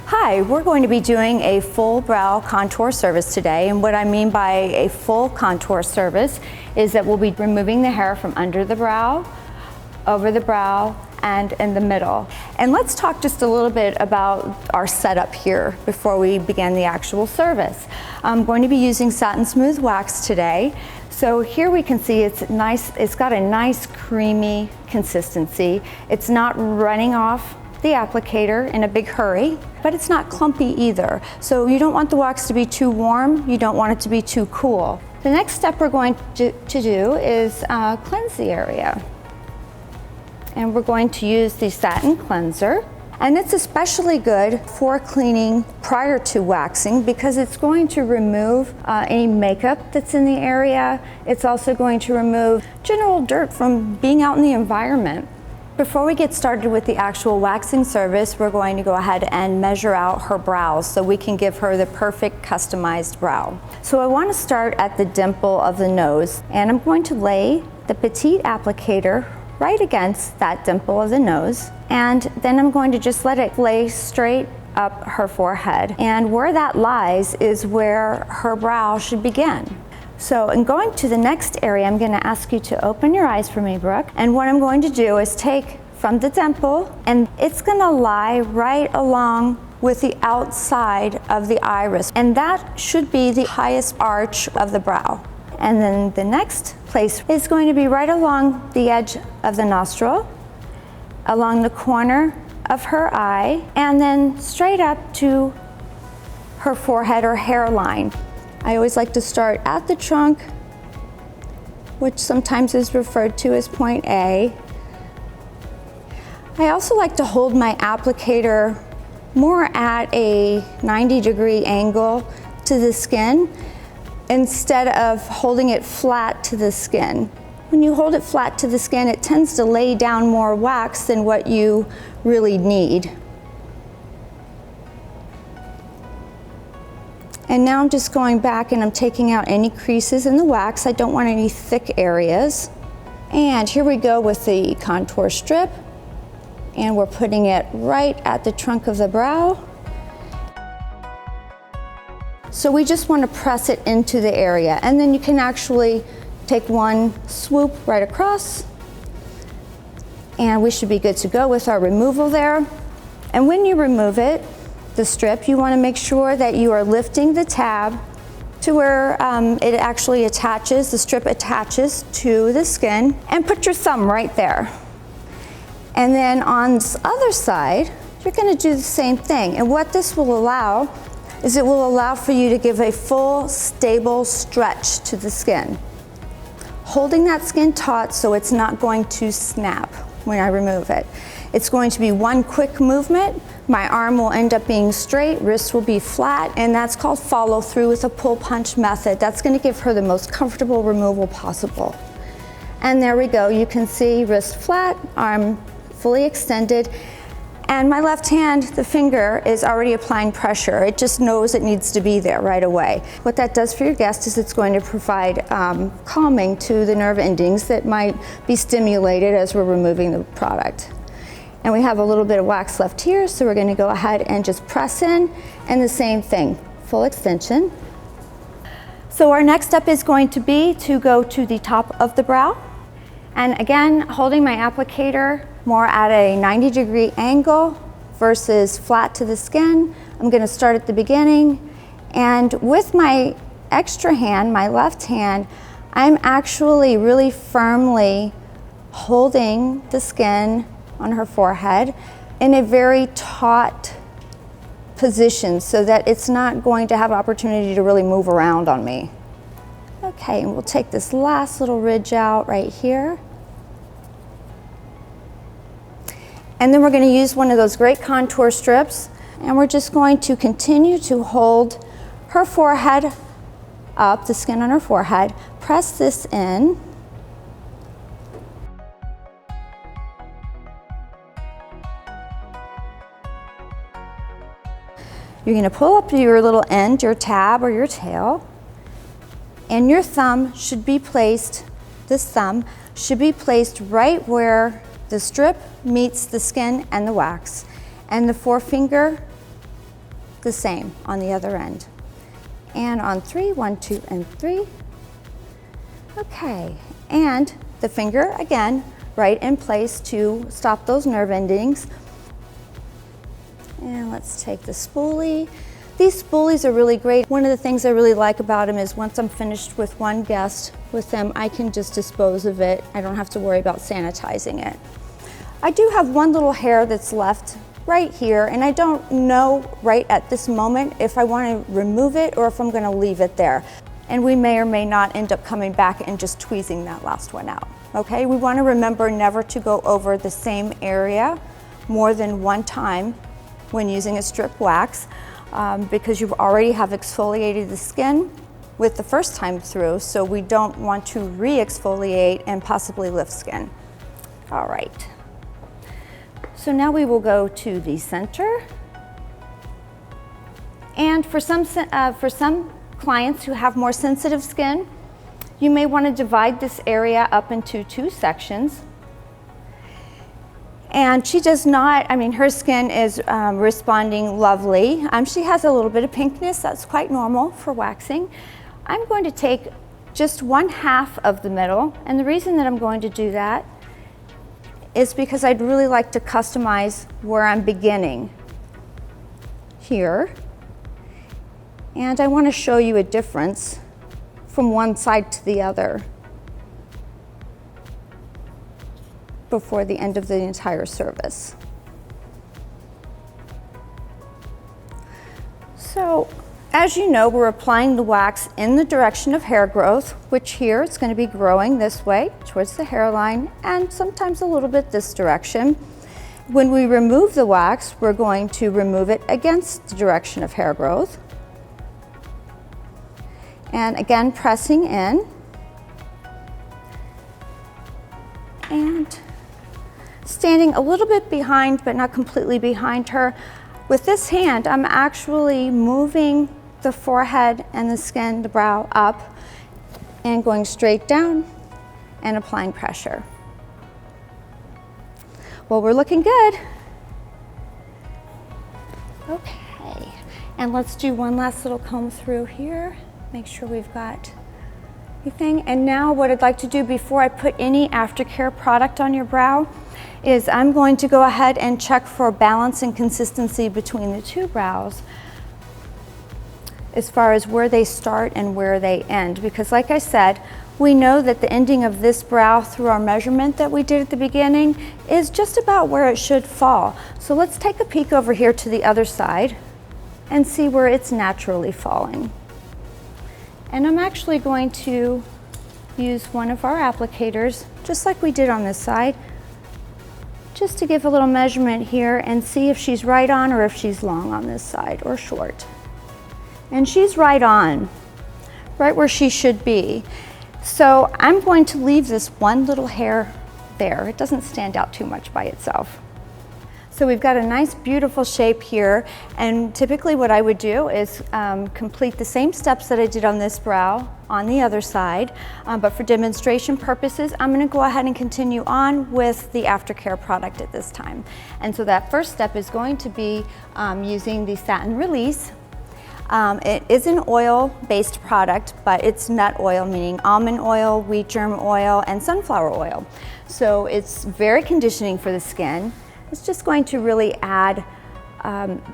Hi, we're going to be doing a full brow contour service today, and what I mean by a full contour service is that we'll be removing the hair from under the brow, over the brow, and in the middle. And let's talk just a little bit about our setup here before we begin the actual service. I'm going to be using Satin Smooth wax today. So here we can see it's nice, it's got a nice creamy consistency. It's not running off the applicator in a big hurry, but it's not clumpy either. So you don't want the wax to be too warm, you don't want it to be too cool. The next step we're going to do is cleanse the area. And we're going to use the satin cleanser. And it's especially good for cleaning prior to waxing because it's going to remove any makeup that's in the area. It's also going to remove general dirt from being out in the environment. Before we get started with the actual waxing service, we're going to go ahead and measure out her brows so we can give her the perfect customized brow. So I want to start at the dimple of the nose, and I'm going to lay the petite applicator right against that dimple of the nose, and then I'm going to just let it lay straight up her forehead. And where that lies is where her brow should begin. So in going to the next area, I'm going to ask you to open your eyes for me, Brooke. And what I'm going to do is take from the dimple, and it's going to lie right along with the outside of the iris. And that should be the highest arch of the brow. And then the next place is going to be right along the edge of the nostril, along the corner of her eye, and then straight up to her forehead or hairline. I always like to start at the trunk, which sometimes is referred to as point A. I also like to hold my applicator more at a 90-degree angle to the skin instead of holding it flat to the skin. When you hold it flat to the skin, it tends to lay down more wax than what you really need. And now I'm just going back and I'm taking out any creases in the wax. I don't want any thick areas. And here we go with the contour strip. And we're putting it right at the trunk of the brow. So we just want to press it into the area. And then you can actually take one swoop right across. And we should be good to go with our removal there. And when you remove it, the strip, you want to make sure that you are lifting the tab to where it actually attaches, the strip attaches to the skin, and put your thumb right there. And then on this other side, you're going to do the same thing. And what this will allow is it will allow for you to give a full, stable stretch to the skin, holding that skin taut so it's not going to snap when I remove it. It's going to be one quick movement. My arm will end up being straight, wrist will be flat, and that's called follow through with a pull punch method. That's going to give her the most comfortable removal possible. And there we go. You can see wrist flat, arm fully extended, and my left hand, the finger, is already applying pressure. It just knows it needs to be there right away. What that does for your guest is it's going to provide calming to the nerve endings that might be stimulated as we're removing the product. And we have a little bit of wax left here, so we're going to go ahead and just press in, and the same thing, full extension. So our next step is going to be to go to the top of the brow. And again, holding my applicator more at a 90-degree angle versus flat to the skin. I'm going to start at the beginning, and with my extra hand, my left hand, I'm actually really firmly holding the skin on her forehead in a very taut position so that it's not going to have opportunity to really move around on me. Okay, and we'll take this last little ridge out right here. And then we're going to use one of those great contour strips, and we're just going to continue to hold her forehead up, the skin on her forehead, press this in. You're going to pull up your little end, your tab or your tail, and your thumb should be placed, this thumb should be placed right where the strip meets the skin and the wax. And the forefinger the same on the other end. And on 3, 1, 2, and 3. Okay, and the finger again, right in place to stop those nerve endings. And let's take the spoolie. These spoolies are really great. One of the things I really like about them is once I'm finished with one guest with them, I can just dispose of it. I don't have to worry about sanitizing it. I do have one little hair that's left right here, and I don't know right at this moment if I want to remove it or if I'm going to leave it there. And we may or may not end up coming back and just tweezing that last one out. Okay, we want to remember never to go over the same area more than one time when using a strip wax, because you already have exfoliated the skin with the first time through, so we don't want to re-exfoliate and possibly lift skin. All right. So now we will go to the center. And for some clients who have more sensitive skin, you may want to divide this area up into 2 sections. And she does not, I mean, her skin is responding lovely. She has a little bit of pinkness, that's quite normal for waxing. I'm going to take just 1/2 of the middle, and the reason that I'm going to do that is because I'd really like to customize where I'm beginning here. And I want to show you a difference from one side to the other before the end of the entire service. So, as you know, we're applying the wax in the direction of hair growth, which here it's going to be growing this way towards the hairline and sometimes a little bit this direction. When we remove the wax, we're going to remove it against the direction of hair growth. And again, pressing in. And standing a little bit behind, but not completely behind her. With this hand, I'm actually moving the forehead and the skin, the brow up, and going straight down and applying pressure. Well, we're looking good. Okay, and let's do one last little comb through here. Make sure we've got everything. And now what I'd like to do before I put any aftercare product on your brow is I'm going to go ahead and check for balance and consistency between the 2 brows as far as where they start and where they end. Because like I said, we know that the ending of this brow through our measurement that we did at the beginning is just about where it should fall. So let's take a peek over here to the other side and see where it's naturally falling. And I'm actually going to use one of our applicators, just like we did on this side, just to give a little measurement here and see if she's right on or if she's long on this side or short. And she's right on, right where she should be. So I'm going to leave this one little hair there. It doesn't stand out too much by itself. So we've got a nice beautiful shape here, and typically what I would do is complete the same steps that I did on this brow on the other side, but for demonstration purposes I'm going to go ahead and continue on with the aftercare product at this time. And so that first step is going to be using the Satin Release. It is an oil-based product, but it's nut oil, meaning almond oil, wheat germ oil, and sunflower oil. So it's very conditioning for the skin. It's just going to really add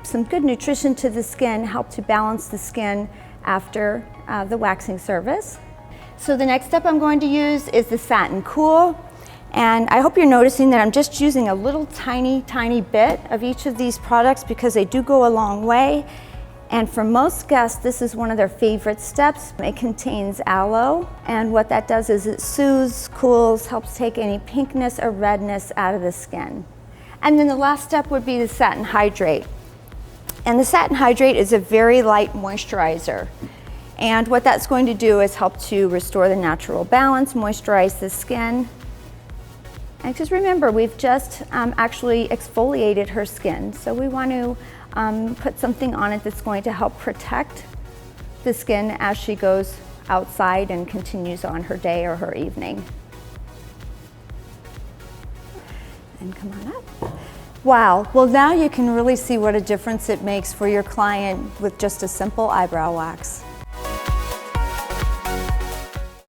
some good nutrition to the skin, help to balance the skin after the waxing service. So the next step I'm going to use is the Satin Cool. And I hope you're noticing that I'm just using a little tiny bit of each of these products because they do go a long way. And for most guests, this is one of their favorite steps. It contains aloe, and what that does is it soothes, cools, helps take any pinkness or redness out of the skin. And then the last step would be the Satin Hydrate. And the Satin Hydrate is a very light moisturizer. And what that's going to do is help to restore the natural balance, moisturize the skin. And just remember, we've just actually exfoliated her skin. So we want to put something on it that's going to help protect the skin as she goes outside and continues on her day or her evening. And come on up. Wow, well now you can really see what a difference it makes for your client with just a simple eyebrow wax.